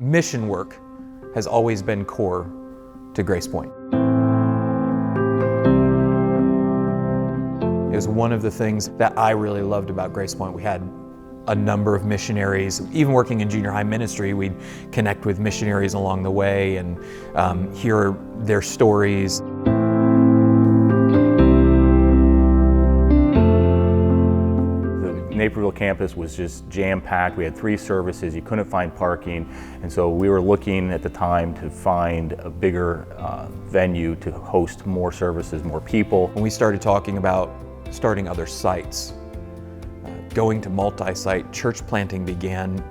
Mission work has always been core to Grace Point. It was one of the things that I really loved about Grace Point. We had a number of missionaries. Even working in junior high ministry, we'd connect with missionaries along the way and hear their stories. The Naperville campus was just jam-packed. We had 3 services, you couldn't find parking, and so we were looking at the time to find a bigger venue to host more services, more people. When we started talking about starting other sites, going to multi-site, church planting began.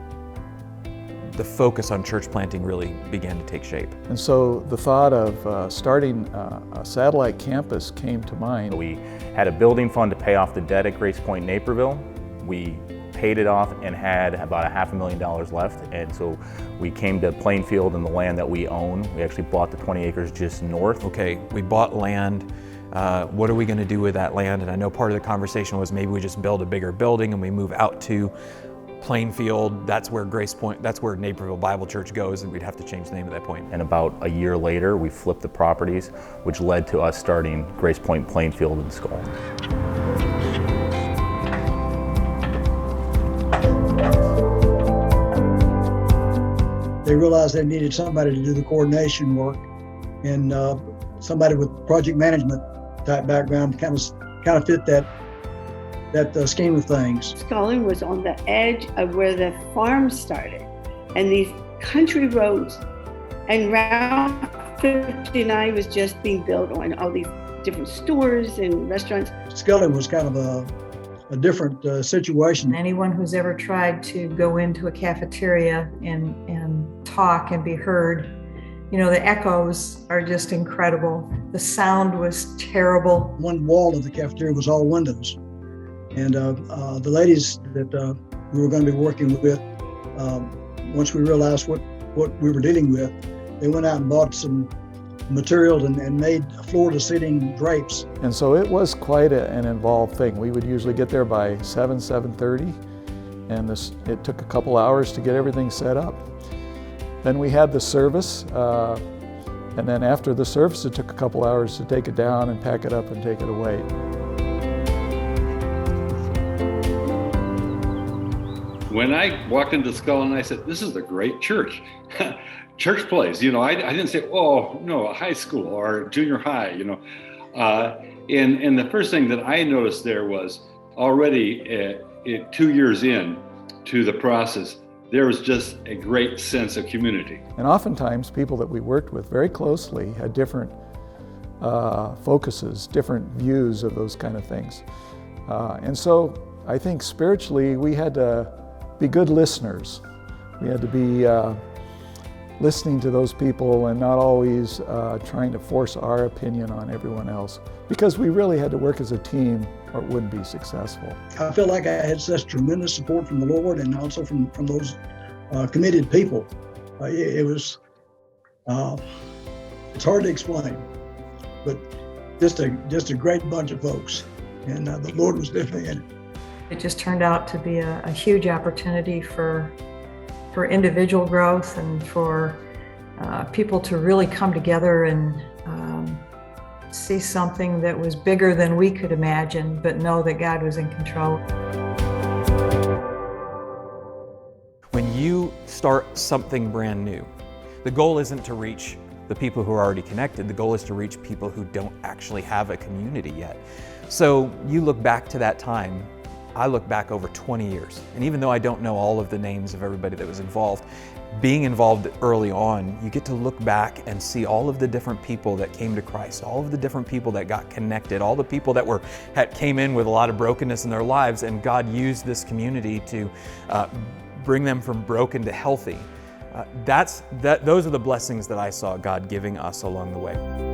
The focus on church planting really began to take shape. And so the thought of starting a satellite campus came to mind. We had a building fund to pay off the debt at Grace Point Naperville. We paid it off and had about $500,000 left, and so we came to Plainfield and the land that we own. We actually bought the 20 acres just north. Okay, we bought land. What are we going to do with that land? And I know part of the conversation was maybe we just build a bigger building and we move out to Plainfield. That's where Grace Point, that's where Naperville Bible Church goes, and we'd have to change the name at that point. And about a year later, we flipped the properties, which led to us starting Grace Point Plainfield and Scullen. They realized they needed somebody to do the coordination work, and somebody with project management type background kind of fit that scheme of things. Scullen was on the edge of where the farm started, and these country roads, and Route 59 was just being built on all these different stores and restaurants. Scullen was kind of a different situation. Anyone who's ever tried to go into a cafeteria and talk and be heard, you know, the echoes are just incredible. The sound was terrible. One wall of the cafeteria was all windows. And the ladies that we were going to be working with, once we realized what we were dealing with, they went out and bought some materials and made floor-to-ceiling drapes. And so it was quite an involved thing. We would usually get there by 7:30, and it took a couple hours to get everything set up. Then we had the service, and then after the service it took a couple hours to take it down and pack it up and take it away. When I walked into Scullen, I said, "This is a great church." Church place, you know, I didn't say, "Oh, no, high school or junior high," you know. And the first thing that I noticed there was already 2 years in to the process, there was just a great sense of community. And oftentimes people that we worked with very closely had different focuses, different views of those kind of things. And so I think spiritually we had to be good listeners. We had to be listening to those people and not always trying to force our opinion on everyone else, because we really had to work as a team or it wouldn't be successful. I feel like I had such tremendous support from the Lord and also from those committed people. It was, it's hard to explain, but just a great bunch of folks, and the Lord was definitely in it. It just turned out to be a huge opportunity for individual growth and for people to really come together and see something that was bigger than we could imagine, but know that God was in control. When you start something brand new, the goal isn't to reach the people who are already connected. The goal is to reach people who don't actually have a community yet. So you look back to that time. I look back over 20 years, and even though I don't know all of the names of everybody that was involved, being involved early on, you get to look back and see all of the different people that came to Christ, all of the different people that got connected, all the people that came in with a lot of brokenness in their lives, and God used this community to bring them from broken to healthy. Those are the blessings that I saw God giving us along the way.